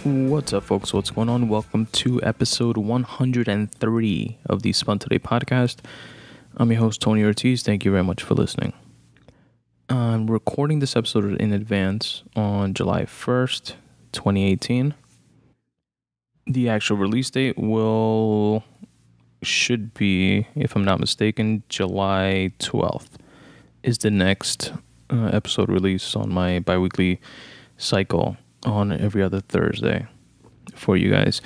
What's up, folks? What's going on? Welcome to episode 103 of the Spun Today Podcast. I'm your host, Tony Ortiz. Thank you very much for listening. I'm recording this episode in advance on July 1st, 2018. The actual release date should be, if I'm not mistaken, July 12th is the next episode release on my bi-weekly cycle on every other Thursday for you guys.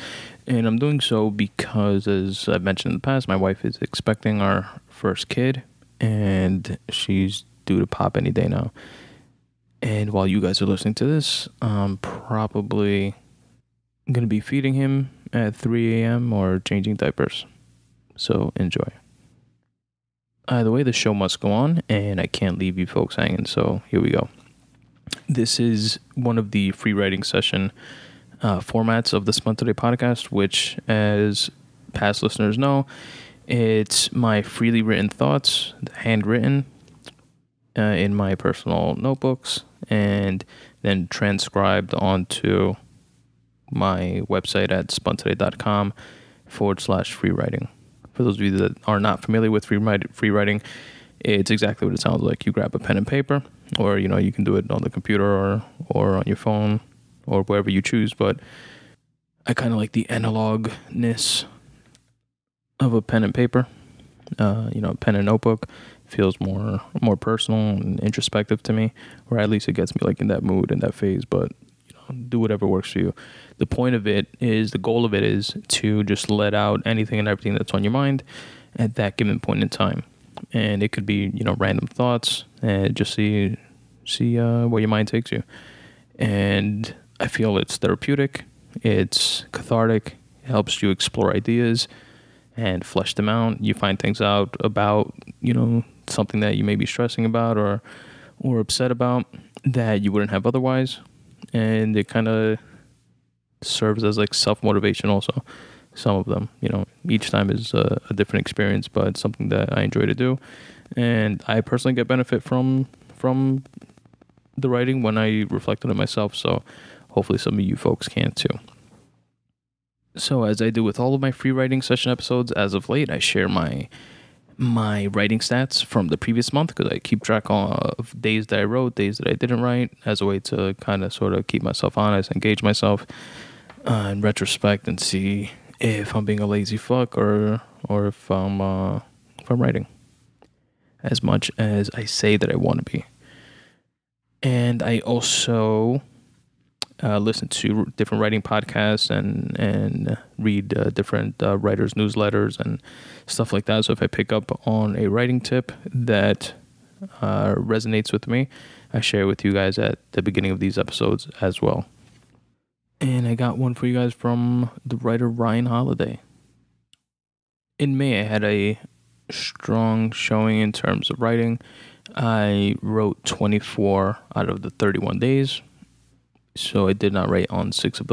And I'm doing so because, as I've mentioned in the past, my wife is expecting our first kid, and she's due to pop any day now. And while you guys are listening to this, I'm probably going to be feeding him at 3 a.m. or changing diapers. So enjoy. Either way, the show must go on, and I can't leave you folks hanging, so here we go. This is one of the free writing session formats of the Spun Today Podcast, which, as past listeners know, it's my freely written thoughts, handwritten in my personal notebooks, and then transcribed onto my website at spuntoday.com/free writing. For those of you that are not familiar with free writing, it's exactly what it sounds like. You grab a pen and paper, or you can do it on the computer or on your phone or wherever you choose, but I kind of like the analogness of a pen and paper. Pen and notebook feels more personal and introspective to me, or at least it gets me like in that mood and that phase. But do whatever works for you. The goal of it is to just let out anything and everything that's on your mind at that given point in time. And it could be, random thoughts, and just see where your mind takes you. And I feel it's therapeutic, it's cathartic, it helps you explore ideas and flesh them out. You find things out about, something that you may be stressing about or upset about that you wouldn't have otherwise. And it kind of serves as like self-motivation also. Some of them, each time is a different experience, but something that I enjoy to do. And I personally get benefit from the writing when I reflect on it myself. So hopefully some of you folks can too. So as I do with all of my free writing session episodes, as of late, I share my writing stats from the previous month, because I keep track of days that I wrote, days that I didn't write, as a way to kind of sort of keep myself honest, engage myself in retrospect, and see if I'm being a lazy fuck or if I'm writing as much as I say that I want to be. And I also listen to different writing podcasts and read different writers' newsletters and stuff like that. So if I pick up on a writing tip that resonates with me, I share with you guys at the beginning of these episodes as well. And I got one for you guys from the writer Ryan Holiday. In May, I had a strong showing in terms of writing. I wrote 24 out of the 31 days. So I did not write on 6 of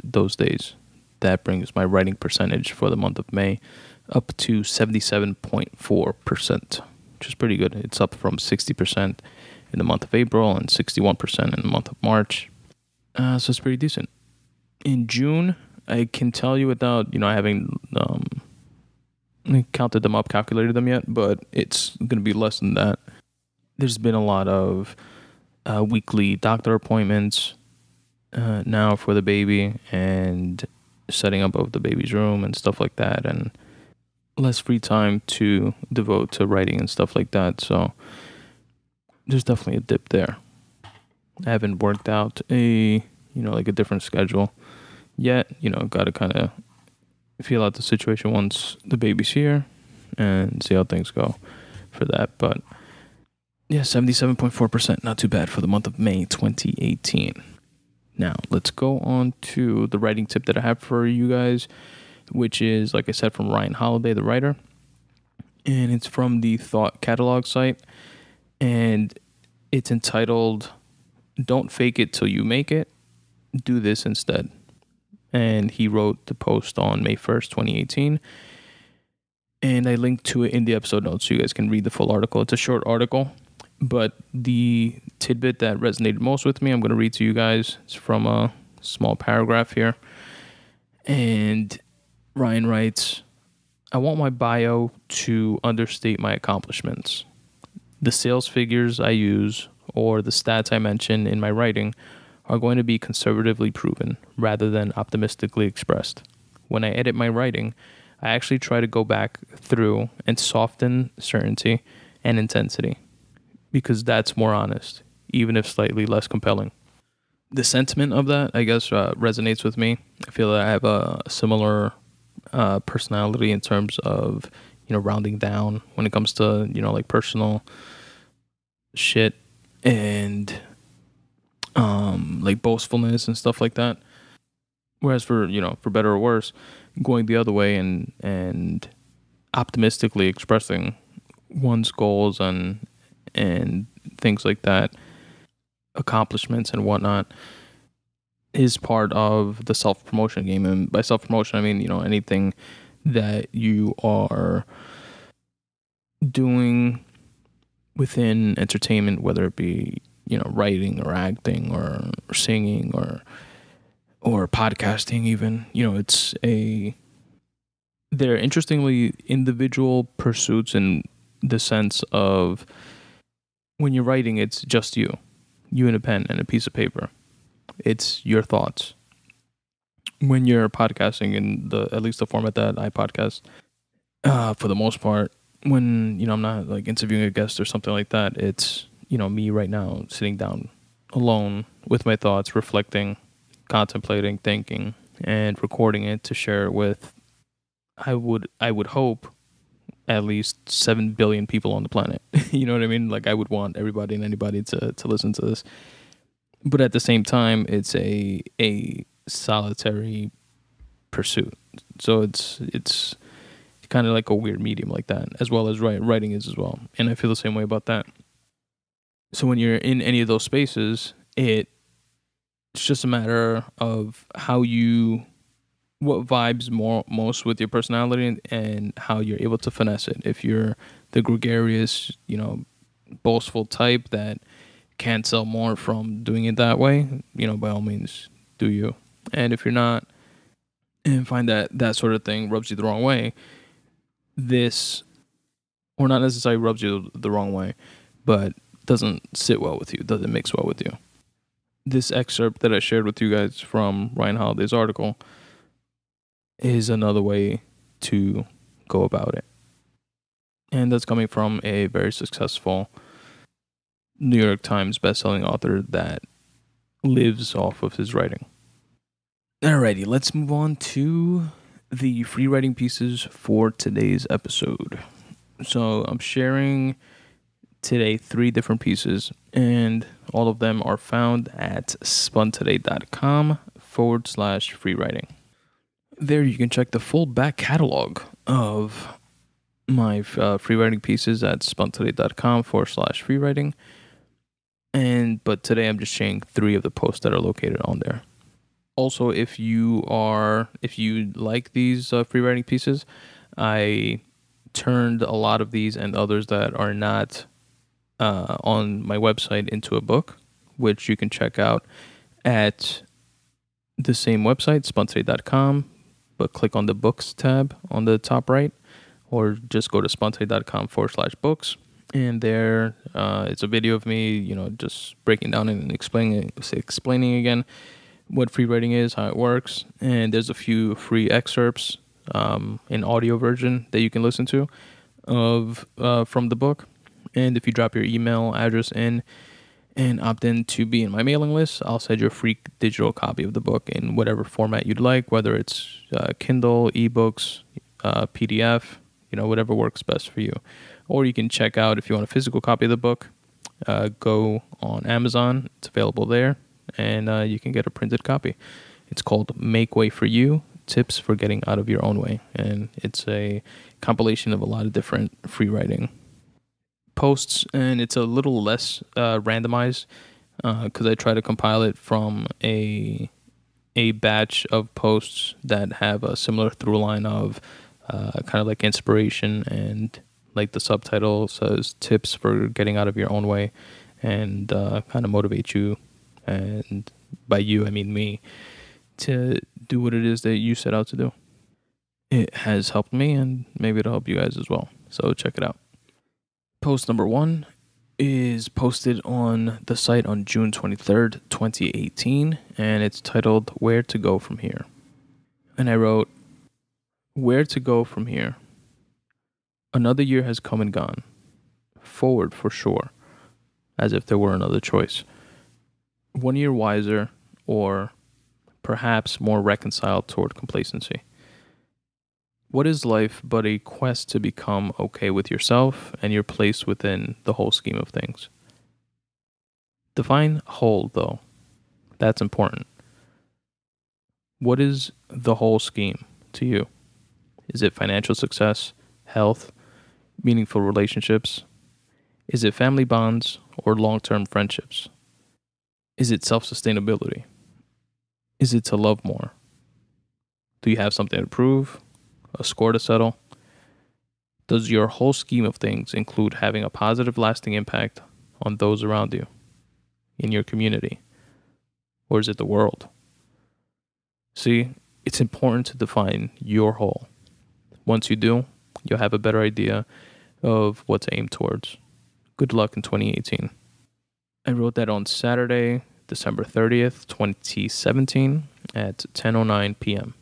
those days. That brings my writing percentage for the month of May up to 77.4%, which is pretty good. It's up from 60% in the month of April and 61% in the month of March. So it's pretty decent. In June, I can tell you without, I haven't counted them up, calculated them yet, but it's going to be less than that. There's been a lot of weekly doctor appointments now for the baby, and setting up of the baby's room and stuff like that, and less free time to devote to writing and stuff like that. So there's definitely a dip there. I haven't worked out a different schedule yet. Got to kind of feel out the situation once the baby's here and see how things go for that. But yeah, 77.4%, not too bad for the month of May 2018. Now, let's go on to the writing tip that I have for you guys, which is, like I said, from Ryan Holiday, the writer. And it's from the Thought Catalog site. And it's entitled, "Don't Fake It Till You Make It. Do This Instead." And he wrote the post on May 1st, 2018. And I linked to it in the episode notes so you guys can read the full article. It's a short article. But the tidbit that resonated most with me, I'm going to read to you guys. It's from small paragraph here. And Ryan writes, I want my bio to understate my accomplishments. The sales figures I use or the stats I mention in my writing are going to be conservatively proven rather than optimistically expressed. When I edit my writing, I actually try to go back through and soften certainty and intensity because that's more honest, even if slightly less compelling. The sentiment of that, I guess, resonates with me. I feel that I have a similar personality in terms of, rounding down when it comes to, like personal shit and like boastfulness and stuff like that. Whereas for better or worse, going the other way and optimistically expressing one's goals and things like that, accomplishments and whatnot, is part of the self-promotion game. And by self-promotion, I mean, anything that you are doing within entertainment, whether it be, writing or acting or singing or podcasting even, they're interestingly individual pursuits in the sense of when you're writing, it's just you and a pen and a piece of paper. It's your thoughts. When you're podcasting in at least the format that I podcast, for the most part, when, I'm not like interviewing a guest or something like that, it's, me right now sitting down alone with my thoughts, reflecting, contemplating, thinking, and recording it to share it with, I would hope, at least 7 billion people on the planet. You know what I mean? Like, I would want everybody and anybody to listen to this. But at the same time, it's a solitary pursuit. So it's kind of like a weird medium like that, as well as writing is as well. And I feel the same way about that. So when you're in any of those spaces, it's just a matter of what vibes most with your personality and how you're able to finesse it. If you're the gregarious, boastful type that can't sell more from doing it that way, by all means, do you. And if you're not, and find that sort of thing rubs you the wrong way, or not necessarily rubs you the wrong way, but doesn't sit well with you, doesn't mix well with you. This excerpt that I shared with you guys from Ryan Holiday's article is another way to go about it. And that's coming from a very successful New York Times bestselling author that lives off of his writing. Alrighty, let's move on to the free writing pieces for today's episode. So I'm sharing today 3 different pieces, and all of them are found at spuntoday.com/free writing. There you can check the full back catalog of my free writing pieces at spuntoday.com/free writing. But today I'm just sharing 3 of the posts that are located on there. Also, if you like these free writing pieces, I turned a lot of these and others that are not on my website into a book, which you can check out at the same website, spuntoday.com, but click on the books tab on the top right, or just go to spuntoday.com/books. And there, it's a video of me, just breaking down and explaining again what free writing is, how it works. And there's a few free excerpts in audio version that you can listen to from the book. And if you drop your email address in and opt in to be in my mailing list, I'll send you a free digital copy of the book in whatever format you'd like, whether it's Kindle, ebooks, PDF, whatever works best for you. Or you can check out, if you want a physical copy of the book, go on Amazon. It's available there, and you can get a printed copy. It's called Make Way for You, Tips for Getting Out of Your Own Way. And it's a compilation of a lot of different free writing posts, and it's a little less randomized because I try to compile it from a batch of posts that have a similar through line of kind of like inspiration, and like the subtitle says tips for getting out of your own way, and kind of motivate you, and by you I mean me, to do what it is that you set out to do. It has helped me, and maybe it'll help you guys as well. So check it out. Post number 1 is posted on the site on June 23rd, 2018, and it's titled Where to Go From Here. And I wrote, where to go from here? Another year has come and gone. Forward for sure, as if there were another choice. 1 year wiser, or perhaps more reconciled toward complacency. What is life but a quest to become okay with yourself and your place within the whole scheme of things? Define whole, though. That's important. What is the whole scheme to you? Is it financial success, health, meaningful relationships? Is it family bonds or long-term friendships? Is it self-sustainability? Is it to love more? Do you have something to prove? A score to settle? Does your whole scheme of things include having a positive, lasting impact on those around you, in your community? Or is it the world? See, it's important to define your whole. Once you do, you'll have a better idea of what to aim towards. Good luck in 2018. I wrote that on Saturday, December 30th, 2017 at 10:09 p.m.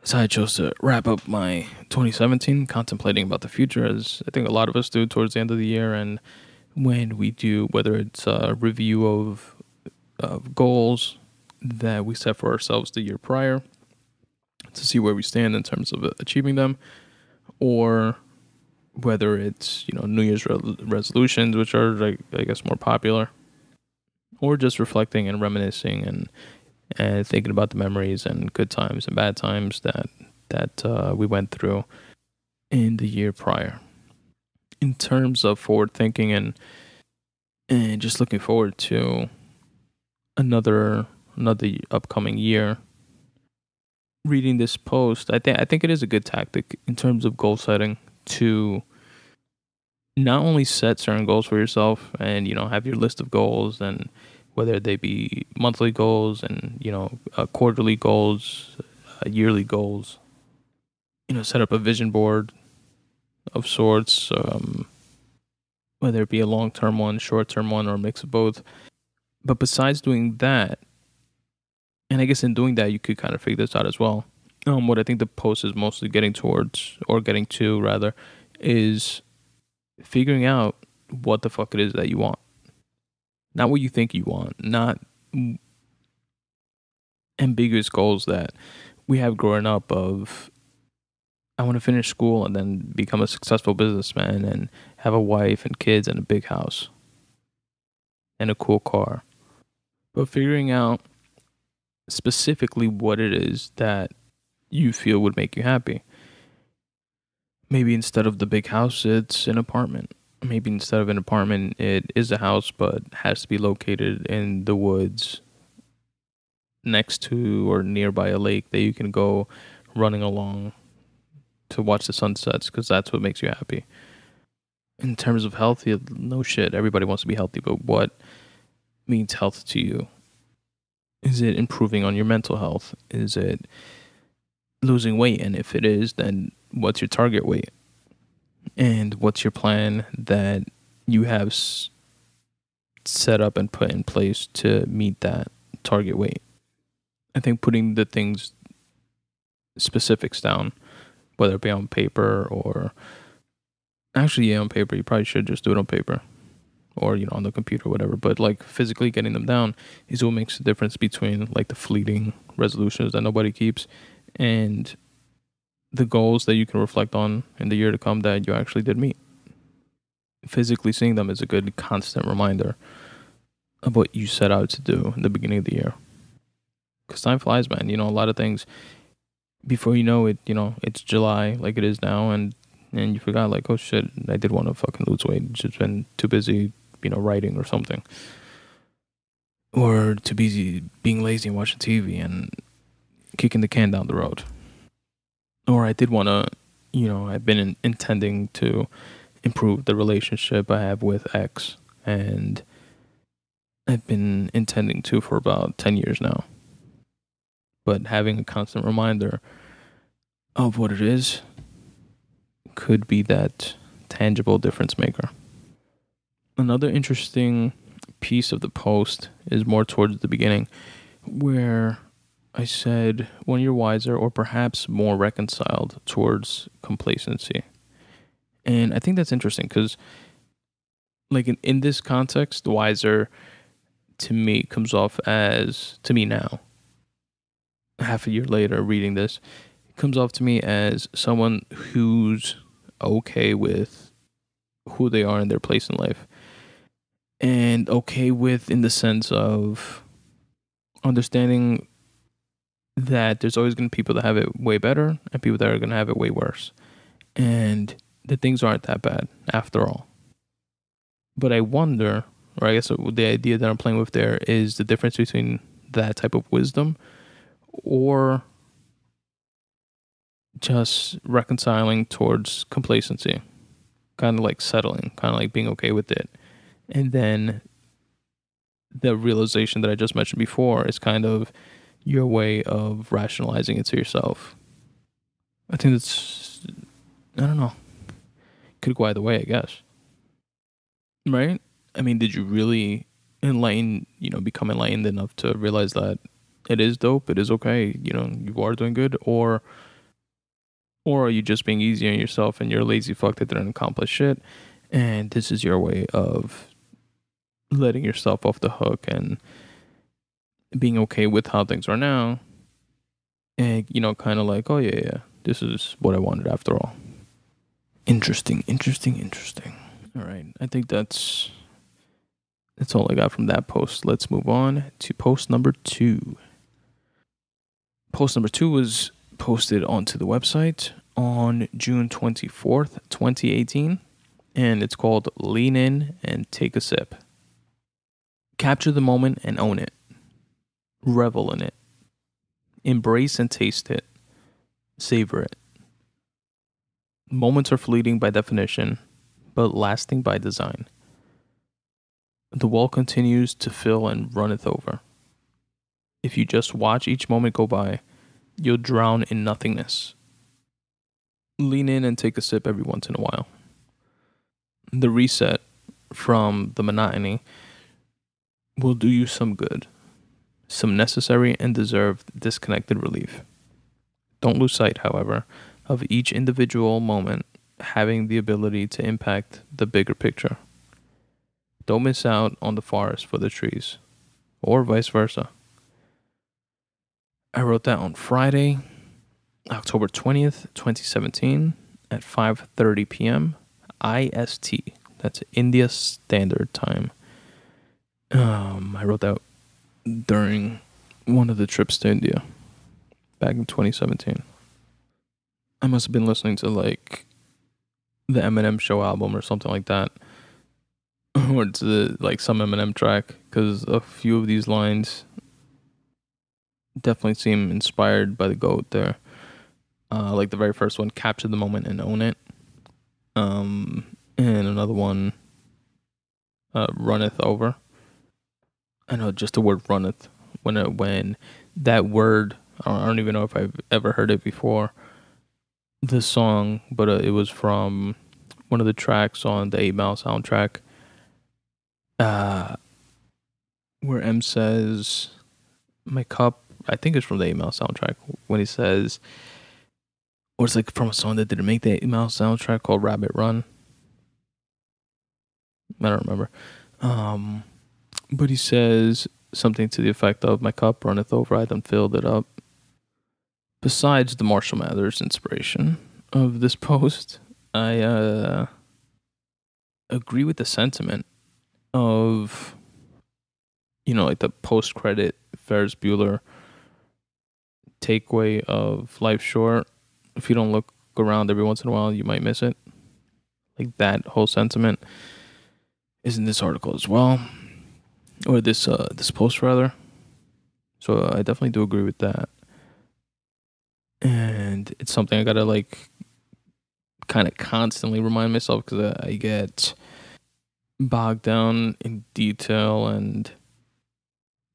So I chose to wrap up my 2017 contemplating about the future, as I think a lot of us do towards the end of the year. And when we do, whether it's a review of goals that we set for ourselves the year prior to see where we stand in terms of achieving them, or whether it's, New Year's resolutions, which are, I guess, more popular, or just reflecting and reminiscing and thinking about the memories and good times and bad times that we went through in the year prior. In terms of forward thinking and just looking forward to another upcoming year, reading this post, I think it is a good tactic in terms of goal setting to not only set certain goals for yourself and have your list of goals, and whether they be monthly goals and quarterly goals, yearly goals, set up a vision board of sorts, whether it be a long-term one, short-term one, or a mix of both. But besides doing that, and I guess in doing that, you could kind of figure this out as well. What I think the post is mostly getting towards, or getting to rather, is figuring out what the fuck it is that you want. Not what you think you want, not ambiguous goals that we have growing up of, I want to finish school and then become a successful businessman and have a wife and kids and a big house and a cool car. But figuring out specifically what it is that you feel would make you happy. Maybe instead of the big house, it's an apartment. Maybe instead of an apartment, it is a house, but has to be located in the woods next to or nearby a lake that you can go running along to watch the sunsets, because that's what makes you happy. In terms of health, no shit, everybody wants to be healthy, but what means health to you? Is it improving on your mental health? Is it losing weight? And if it is, then what's your target weight? And what's your plan that you have set up and put in place to meet that target weight? I think putting the things, specifics down, whether it be on paper or actually, on paper, you probably should just do it on paper or, on the computer or whatever. But physically getting them down is what makes the difference between the fleeting resolutions that nobody keeps and the goals that you can reflect on in the year to come that you actually did meet. Physically seeing them is a good constant reminder of what you set out to do in the beginning of the year. Because time flies, man. A lot of things, before you know it, it's July like it is now, and you forgot, oh shit, I did want to fucking lose weight. Just been too busy, writing or something. Or too busy being lazy and watching TV and kicking the can down the road. Or I did want to, I've been intending to improve the relationship I have with X, and I've been intending to for about 10 years now. but having a constant reminder of what it is could be that tangible difference maker. Another interesting piece of the post is more towards the beginning, where I said, when you're wiser or perhaps more reconciled towards complacency. And I think that's interesting because, like, in this context, wiser to me comes off as, to me now, half a year later reading this, it comes off to me as someone who's okay with who they are in their place in life. And okay with, in the sense of understanding that there's always going to be people that have it way better and people that are going to have it way worse. And that things aren't that bad after all. But I wonder, or I guess the idea that I'm playing with there is the difference between that type of wisdom or just reconciling towards complacency, kind of like settling, kind of like being okay with it. And then the realization that I just mentioned before is kind of your way of rationalizing it to yourself. I think that's, I don't know, could go either way, I guess. Right? I mean, did you really become enlightened enough to realize that it is dope, it is okay, you are doing good, or are you just being easy on yourself and you're a lazy fuck that didn't accomplish shit, and this is your way of letting yourself off the hook and being okay with how things are now, and kind of like, oh yeah, this is what I wanted after all. Interesting. All right, I think that's all I got from that post. Let's move on to post number 2. Post number 2 was posted onto the website on June 24th, 2018, and it's called Lean In and Take a Sip. Capture the moment and own it. Revel in it. Embrace and taste it. Savor it. Moments are fleeting by definition, but lasting by design. The well continues to fill and runneth over. If you just watch each moment go by, you'll drown in nothingness. Lean in and take a sip every once in a while. The reset from the monotony will do you some good, some necessary and deserved disconnected relief. Don't lose sight, however, of each individual moment having the ability to impact the bigger picture. Don't miss out on the forest for the trees, or vice versa. I wrote that on Friday, October 20th, 2017 at 5:30 p.m. IST. That's India Standard Time. I wrote that during one of the trips to India back in 2017. I must have been listening to like the Eminem Show album or something like that, or to some Eminem track, because a few of these lines definitely seem inspired by the GOAT there. Like the very first one, capture the moment and own it. And another one, runneth over. I know just the word runneth. When that word, I don't even know if I've ever heard it before, the song, but it was from one of the tracks on the 8 Mile soundtrack, where M says, my cup, I think it's from the 8 Mile soundtrack, when he says, or it's like from a song that didn't make the 8 Mile soundtrack called Rabbit Run. I don't remember. But he says something to the effect of, my cup runneth over, I done filled it up. Besides the Marshall Mathers inspiration of this post, I agree with the sentiment of, like the post-credit Ferris Bueller takeaway of Life Short. If you don't look around every once in a while, you might miss it. Like that whole sentiment is in this article as well, or this post rather. So I definitely do agree with that, and it's something I gotta kind of constantly remind myself, because I get bogged down in detail and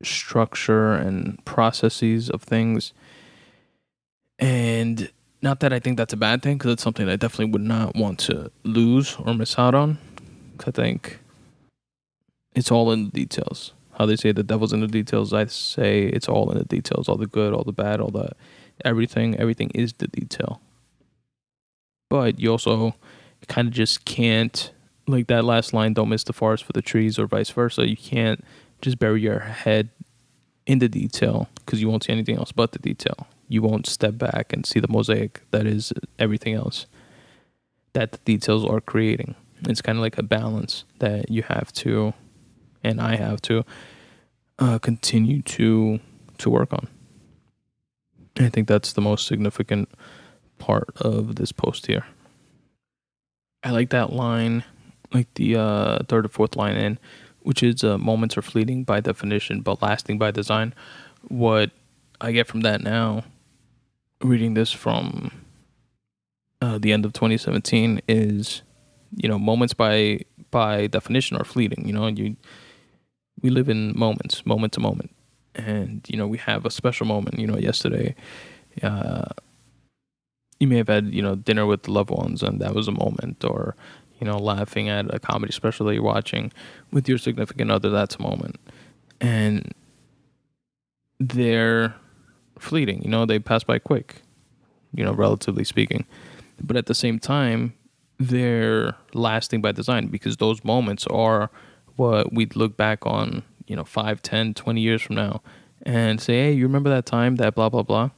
structure and processes of things, And not that I think that's a bad thing, because it's something I definitely would not want to lose or miss out on. Because I think it's all in the details. How they say the devil's in the details, I say it's all in the details. All the good, all the bad, all the everything is the detail. But you also kind of just can't, like that last line, don't miss the forest for the trees, or vice versa. You can't just bury your head in the detail, because you won't see anything else but the detail. You won't step back and see the mosaic that is everything else that the details are creating. It's kind of like a balance that you have to, and I have to, continue to work on. I think that's the most significant part of this post here. I like that line, like the third or fourth line in, which is moments are fleeting by definition, but lasting by design. What I get from that now, reading this from the end of 2017, is, moments by definition are fleeting. We live in moments, moment to moment, and we have a special moment. Yesterday, you may have had dinner with loved ones, and that was a moment, or laughing at a comedy special that you're watching with your significant other. That's a moment, and they're fleeting. They pass by quick, relatively speaking, but at the same time, they're lasting by design, because those moments are what we'd look back on 5, 10, 20 years from now and say, hey, you remember that time that blah blah blah.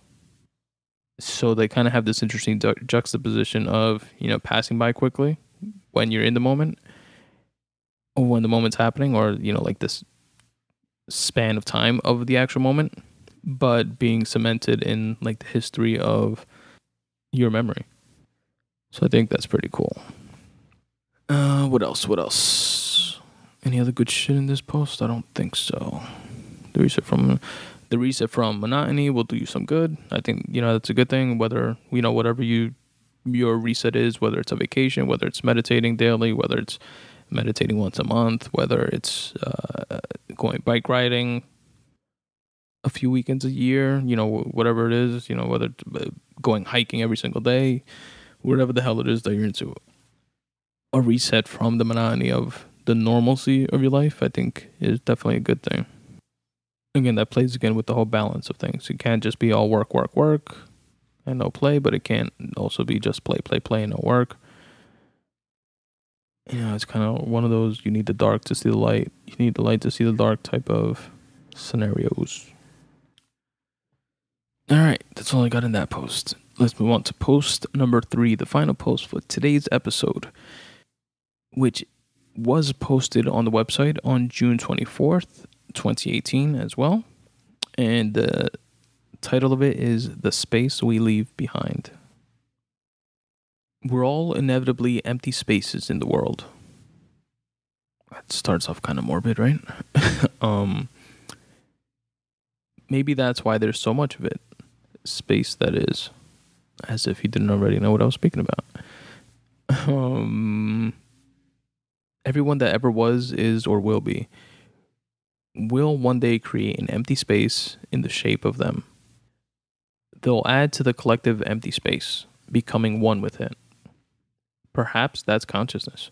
So they kind of have this interesting juxtaposition of passing by quickly when you're in the moment, or when the moment's happening, or like this span of time of the actual moment, but being cemented in like the history of your memory. So I think that's pretty cool. What else? Any other good shit in this post? I don't think so. The reset from monotony will do you some good. I think that's a good thing. Whether whatever your reset is, whether it's a vacation, whether it's meditating daily, whether it's meditating once a month, whether it's going bike riding a few weekends a year, whatever it is, whether it's going hiking every single day, whatever the hell it is that you're into. A reset from the monotony of the normalcy of your life, I think, is definitely a good thing. Again, that plays again with the whole balance of things. It can't just be all work, and no play, but it can't also be just play, and no work. It's kind of one of those, you need the dark to see the light. You need the light to see the dark type of scenarios. All right, that's all I got in that post. Let's move on to post number 3, the final post for today's episode, which was posted on the website on June 24th, 2018 as well. And the title of it is The Space We Leave Behind. We're all inevitably empty spaces in the world. That starts off kind of morbid, right? Maybe that's why there's so much of it. Space, that is. As if you didn't already know what I was speaking about. Everyone that ever was, is, or will be will one day create an empty space in the shape of them. They'll add to the collective empty space, becoming one with it. Perhaps that's consciousness.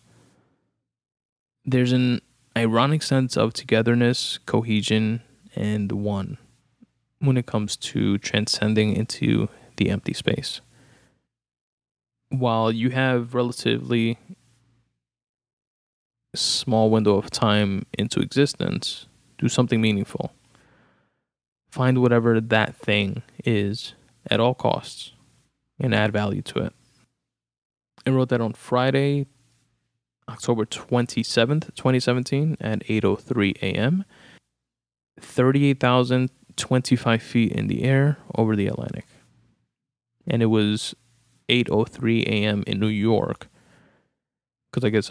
There's an ironic sense of togetherness, cohesion, and one when it comes to transcending into the empty space. While you have relatively small window of time into existence, do something meaningful. Find whatever that thing is at all costs and add value to it. I wrote that on Friday, October 27th, 2017 at 8:03 a.m. 38,025 feet in the air over the Atlantic. And it was 8:03 a.m. in New York. Because I guess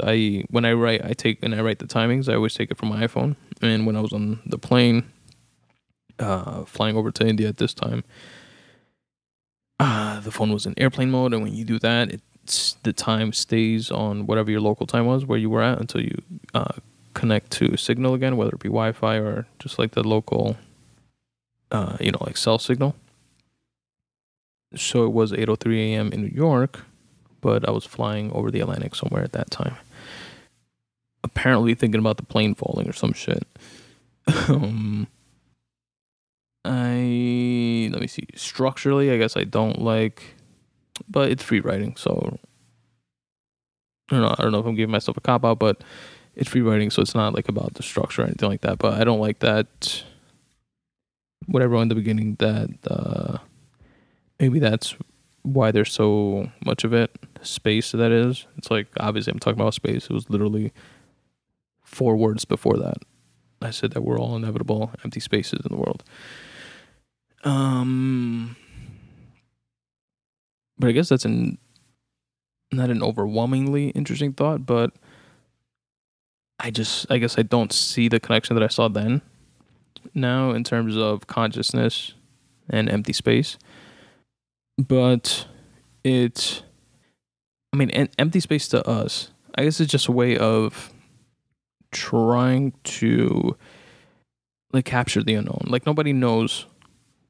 when I write the timings, I always take it from my iPhone. And when I was on the plane, flying over to India at this time, the phone was in airplane mode. And when you do that, the time stays on whatever your local time was, where you were at, until you connect to signal again, whether it be Wi-Fi or just like the local, like cell signal. So it was 8:03 a.m. in New York, but I was flying over the Atlantic somewhere at that time. Apparently thinking about the plane falling or some shit. Let me see. Structurally, I guess I don't like, but it's free writing, so I don't know if I'm giving myself a cop out, but it's free writing, so it's not like about the structure or anything like that. But I don't like that. Whatever in the beginning, that maybe that's why there's so much of it. Space, that is. It's like, obviously, I'm talking about space. It was literally 4 words before that. I said that we're all inevitable empty spaces in the world. But I guess that's not an overwhelmingly interesting thought, but I guess I don't see the connection that I saw then now in terms of consciousness and empty space. But empty space to us, I guess it's just a way of trying to like capture the unknown. Like, nobody knows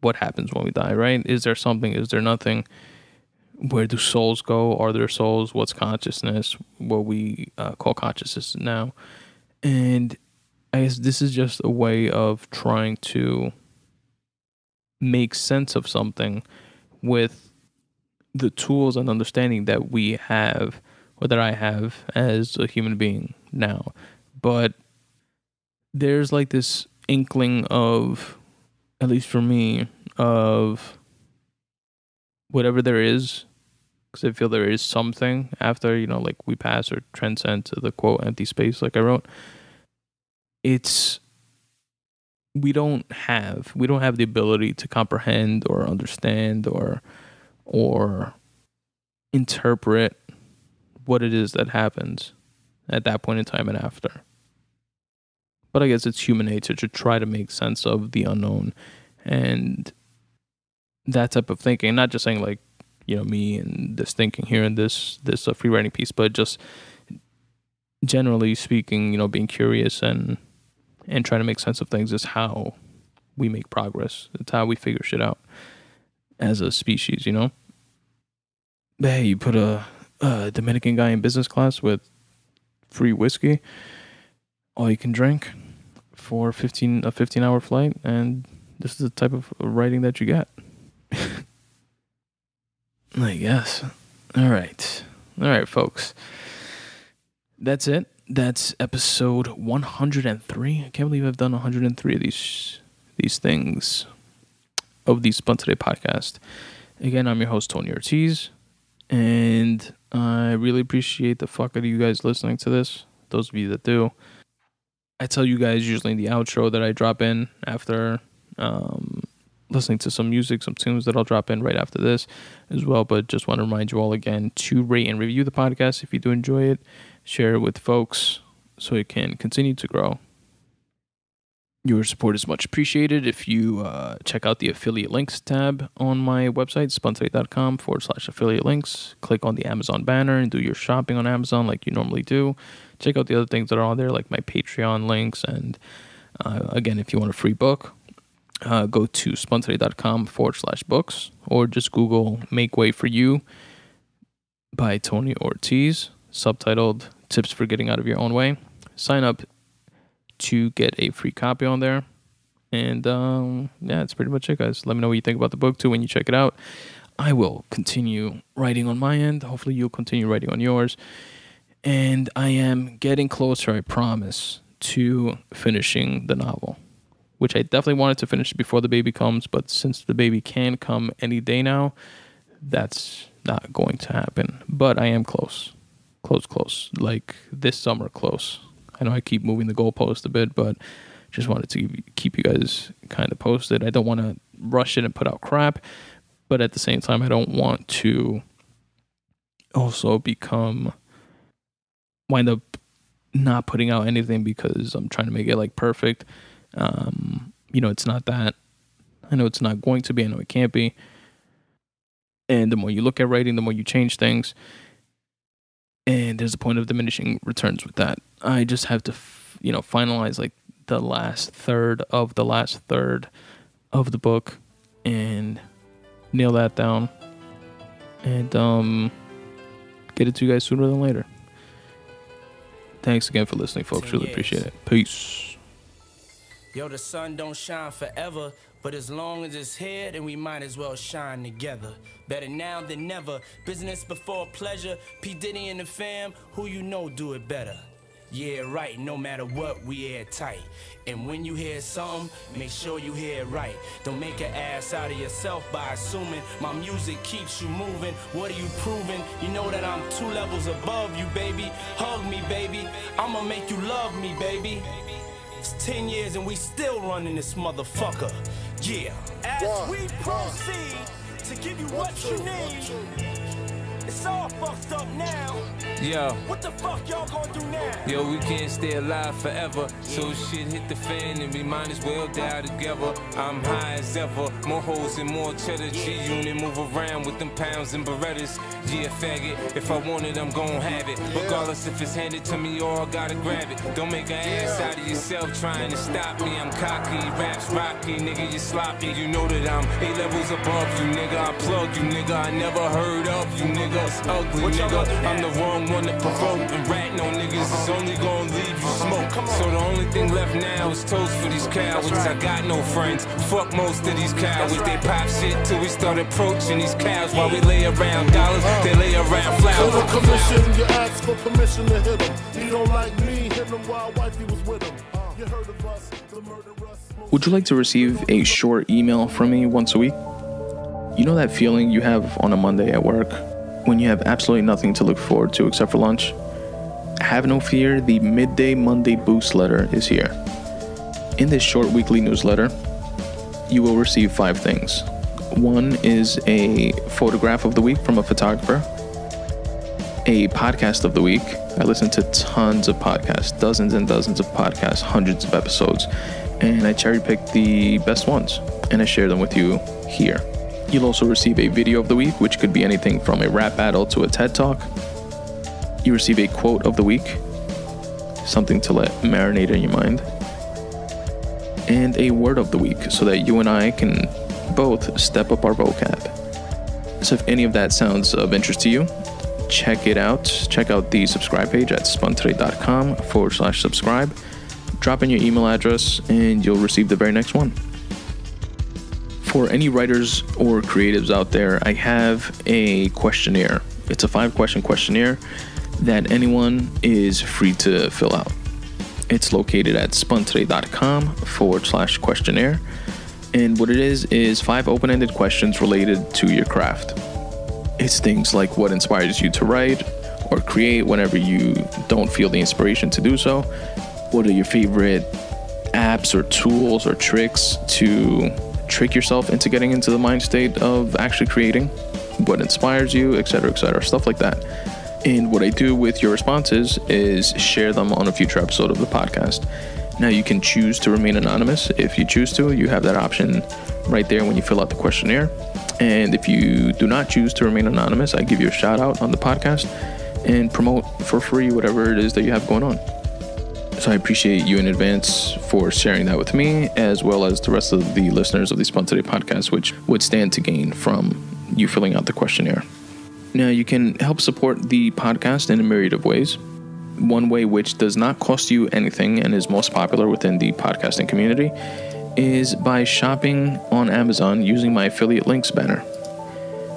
what happens when we die, right? Is there something? Is there nothing? Where do souls go? Are there souls? What's consciousness? What we call consciousness now. And I guess this is just a way of trying to make sense of something with the tools and understanding that we have, or that I have as a human being now. But there's like this inkling of, at least for me, of whatever there is, because I feel there is something after, like we pass or transcend to the quote empty space, like I wrote. We don't have the ability to comprehend or understand or interpret what it is that happens at that point in time and after. But I guess it's human nature to try to make sense of the unknown and that type of thinking. Not just saying like, me and this thinking here and this free writing piece, but just generally speaking, being curious and trying to make sense of things is how we make progress. It's how we figure shit out as a species, But hey, you put a Dominican guy in business class with free whiskey, all you can drink, for a 15-hour flight, and this is the type of writing that you get. I guess. All right, folks. That's it. That's episode 103. I can't believe I've done 103 of these things of the Spun Today Podcast. Again, I'm your host, Tony Ortiz, and I really appreciate the fuck out of you guys listening to this. Those of you that do. I tell you guys usually in the outro that I drop in after listening to some music, some tunes that I'll drop in right after this as well. But just want to remind you all again to rate and review the podcast if you do enjoy it. Share it with folks so it can continue to grow. Your support is much appreciated if you check out the affiliate links tab on my website, spuntoday.com/affiliate links. Click on the Amazon banner and do your shopping on Amazon like you normally do. Check out the other things that are on there, like my Patreon links. And again, if you want a free book, go to spuntoday.com/books, or just Google Make Way for You by Tony Ortiz, subtitled Tips for Getting Out of Your Own Way. Sign up to get a free copy on there. And yeah, that's pretty much it, guys. Let me know what you think about the book too when you check it out. I will continue writing on my end. Hopefully you'll continue writing on yours. And I am getting closer, I promise, to finishing the novel, which I definitely wanted to finish before the baby comes. But since the baby can come any day now, that's not going to happen. But I am close. Close. Like this summer, close. I know I keep moving the goalpost a bit, but just wanted to keep you guys kind of posted. I don't want to rush it and put out crap, but at the same time, I don't want to also wind up not putting out anything because I'm trying to make it like perfect. It's not that. I know it's not going to be. I know it can't be. And the more you look at writing, the more you change things. And there's a point of diminishing returns with that. I just have to, finalize like the last third of the book and nail that down. and get it to you guys sooner than later. Thanks again for listening, folks. Really appreciate it. Peace. Yo, the sun don't shine forever, but as long as it's here, then we might as well shine together. Better now than never. Business before pleasure. P. Diddy and the fam, who you know do it better. Yeah, right, no matter what, we airtight. And when you hear something, make sure you hear it right. Don't make an ass out of yourself by assuming my music keeps you moving. What are you proving? You know that I'm 2 levels above you, baby. Hug me, baby. I'ma make you love me, baby. It's 10 years and we still running this motherfucker. Yeah. As we proceed to give you what you need. It's all fucked up now. Yo. What the fuck y'all gonna do now? Yo, we can't stay alive forever. So shit hit the fan and we might as well die together. I'm high as ever. More hoes and more cheddar. G-Unit move around with them pounds and Berettas. Yeah, faggot. If I want it, I'm gon' have it. Regardless if it's handed to me or I gotta grab it. Don't make an ass out of yourself trying to stop me. I'm cocky, raps rocky, nigga, you sloppy. You know that I'm 8 levels above you, nigga. I plug you, nigga. I never heard of you, nigga. It's ugly, nigga. I'm the wrong one to provoke. And ratting on niggas is only gonna leave you smoke. So the only thing left now is toast for these cowards. I got no friends. Fuck most of these cowards. They pop shit till we start approaching these cows. While we lay around dollars, they lay around flowers. For the commission, you ask for permission to hit him. He don't like me, hit him while wifey was with him. You heard of us, the murderers. Would you like to receive a short email from me once a week? You know that feeling you have on a Monday at work when you have absolutely nothing to look forward to except for lunch? Have no fear, the Midday Monday Boost letter is here. In this short weekly newsletter, you will receive 5 things. 1 is a photograph of the week from a photographer, a podcast of the week. I listen to tons of podcasts, dozens and dozens of podcasts, hundreds of episodes, and I cherry pick the best ones and I share them with you here. You'll also receive a video of the week, which could be anything from a rap battle to a TED Talk. You receive a quote of the week, something to let marinate in your mind, and a word of the week so that you and I can both step up our vocab. So if any of that sounds of interest to you, check it out. Check out the subscribe page at spuntoday.com/subscribe. Drop in your email address and you'll receive the very next one. For any writers or creatives out there, I have a questionnaire. It's a 5-question questionnaire that anyone is free to fill out. It's located at spuntoday.com/questionnaire. And what it is 5 open-ended questions related to your craft. It's things like what inspires you to write or create whenever you don't feel the inspiration to do so. What are your favorite apps or tools or tricks to trick yourself into getting into the mind state of actually creating? What inspires you, etc., stuff like that. And what I do with your responses is share them on a future episode of the podcast. Now, you can choose to remain anonymous if you choose to. You have that option right there when you fill out the questionnaire. And if you do not choose to remain anonymous, I give you a shout out on the podcast and promote for free whatever it is that you have going on. So I appreciate you in advance for sharing that with me, as well as the rest of the listeners of the Spun Today Podcast, which would stand to gain from you filling out the questionnaire. Now, you can help support the podcast in a myriad of ways. One way, which does not cost you anything and is most popular within the podcasting community, is by shopping on Amazon using my affiliate links banner.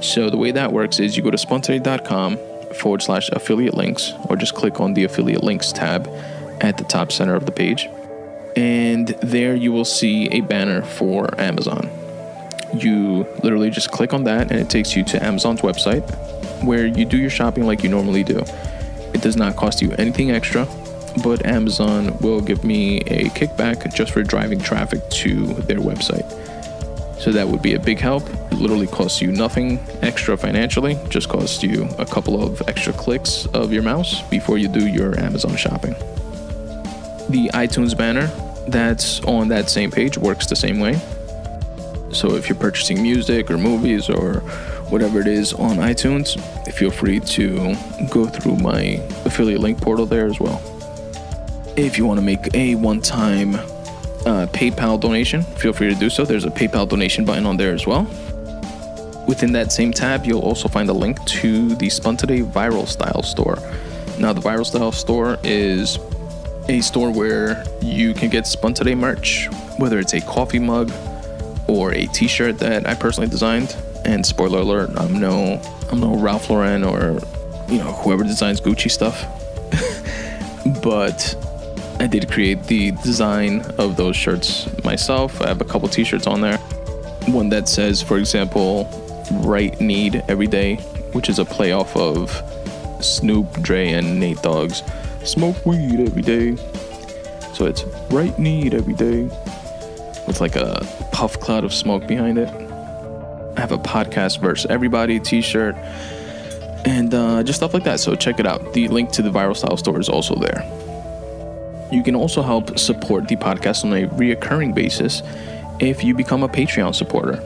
So the way that works is you go to spuntoday.com/affiliate links, or just click on the affiliate links tab at the top center of the page. And there you will see a banner for Amazon. You literally just click on that and it takes you to Amazon's website where you do your shopping like you normally do. It does not cost you anything extra, but Amazon will give me a kickback just for driving traffic to their website. So that would be a big help. It literally costs you nothing extra financially, just costs you a couple of extra clicks of your mouse before you do your Amazon shopping. The iTunes banner that's on that same page works the same way. So if you're purchasing music or movies or whatever it is on iTunes, feel free to go through my affiliate link portal there as well. If you want to make a one-time PayPal donation, feel free to do so. There's a PayPal donation button on there as well. Within that same tab, you'll also find a link to the Spun Today Viral Style store. Now, the Viral Style store is a store where you can get Spun Today merch, whether it's a coffee mug or a t-shirt that I personally designed. And spoiler alert, I'm no Ralph Lauren or, whoever designs Gucci stuff. But I did create the design of those shirts myself. I have a couple t-shirts on there. One that says, for example, Right Need Every Day, which is a play off of Snoop, Dre, and Nate Dogg's Smoke Weed Every Day. So it's Right Need Every Day with like a puff cloud of smoke behind it. I have a Podcast Verse Everybody t-shirt and just stuff like that. So check it out. The link to the Viral Style store is also there. You can also help support the podcast on a reoccurring basis if you become a Patreon supporter.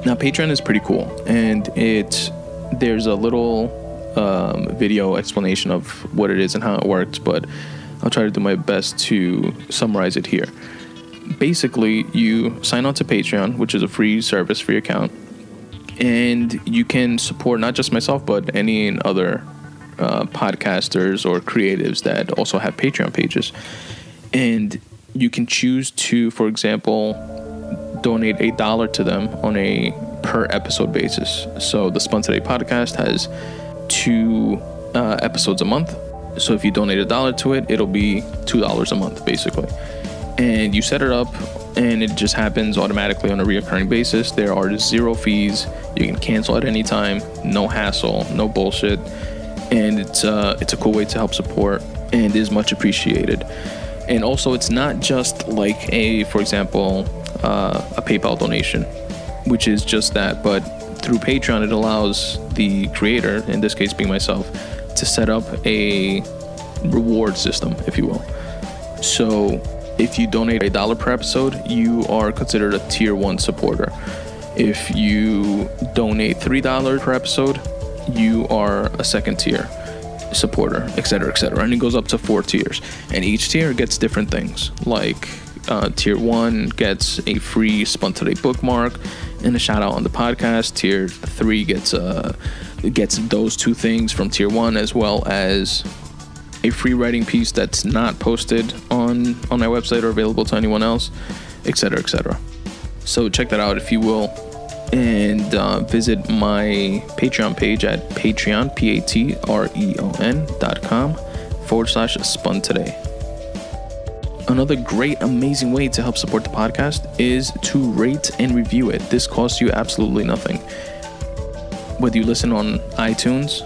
Now, Patreon is pretty cool, and there's a little video explanation of what it is and how it works, but I'll try to do my best to summarize it here. Basically, you sign on to Patreon, which is a free service, free account, and you can support not just myself, but any other podcasters or creatives that also have Patreon pages. And you can choose to, for example, donate $1 to them on a per episode basis. So the Spun Today podcast has 2 episodes a month. So if you donate $1 to it, it'll be $2 a month, basically. And you set it up, and it just happens automatically on a reoccurring basis. There are 0 fees. You can cancel at any time. No hassle, no bullshit. And it's a cool way to help support, and is much appreciated. And also, it's not just like for example, a PayPal donation, which is just that, but through Patreon, it allows the creator, in this case being myself, to set up a reward system, if you will. So if you donate $1 per episode, you are considered a tier 1 supporter. If you donate $3 per episode, you are a second tier supporter, etc., etc. And it goes up to 4 tiers, and each tier gets different things. Like tier 1 gets a free Spun Today bookmark and a shout out on the podcast. Tier 3 gets those 2 things from tier 1, as well as a free writing piece that's not posted on my website or available to anyone else, etc., etc. So check that out if you will, and visit my Patreon page at Patreon, patreon.com/Spun Today. Another great, amazing way to help support the podcast is to rate and review it. This costs you absolutely nothing. Whether you listen on iTunes,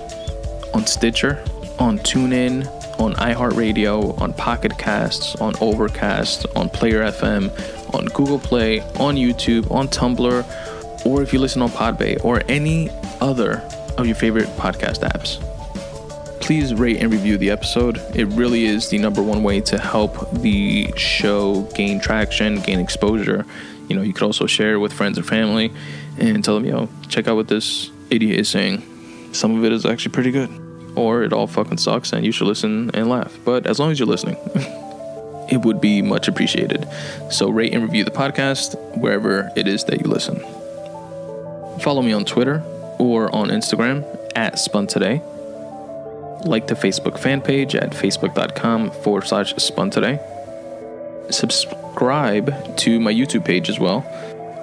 on Stitcher, on TuneIn, on iHeartRadio, on Pocket Casts, on Overcast, on Player FM, on Google Play, on YouTube, on Tumblr, or if you listen on Podbay or any other of your favorite podcast apps. Please rate and review the episode. It really is the #1 way to help the show gain traction, gain exposure. You could also share it with friends or family and tell them, check out what this idiot is saying. Some of it is actually pretty good. Or it all fucking sucks and you should listen and laugh. But as long as you're listening, it would be much appreciated. So rate and review the podcast wherever it is that you listen. Follow me on Twitter or on Instagram at Spun Today. Like the Facebook fan page at facebook.com/Spun Today. Subscribe to my YouTube page as well.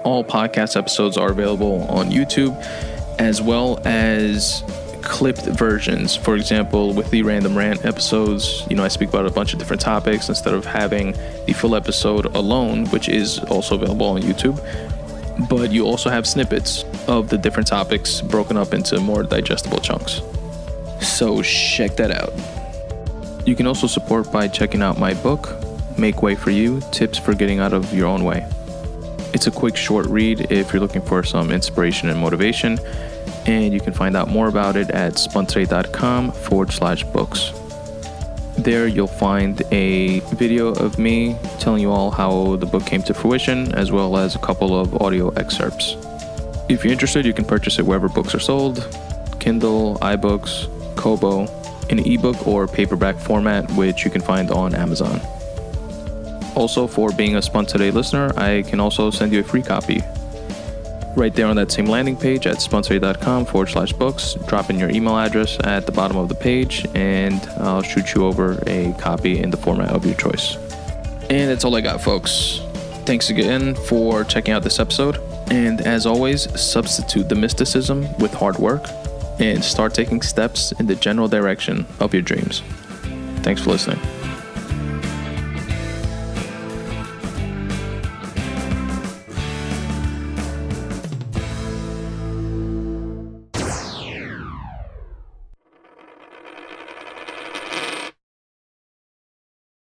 All podcast episodes are available on YouTube, as well as clipped versions. For example, with the Random Rant episodes, I speak about a bunch of different topics instead of having the full episode alone, which is also available on YouTube. But you also have snippets of the different topics broken up into more digestible chunks. So check that out. You can also support by checking out my book, Make Way For You, Tips for Getting Out of Your Own Way. It's a quick, short read if you're looking for some inspiration and motivation, and you can find out more about it at spuntoday.com/books. There you'll find a video of me telling you all how the book came to fruition, as well as a couple of audio excerpts. If you're interested, you can purchase it wherever books are sold: Kindle, iBooks, Kobo, in ebook or paperback format, which you can find on Amazon. Also, for being a Spun Today listener, I can also send you a free copy. right there on that same landing page at spuntoday.com/books. Drop in your email address at the bottom of the page, and I'll shoot you over a copy in the format of your choice. And that's all I got, folks. Thanks again for checking out this episode. And as always, substitute the mysticism with hard work and start taking steps in the general direction of your dreams. Thanks for listening.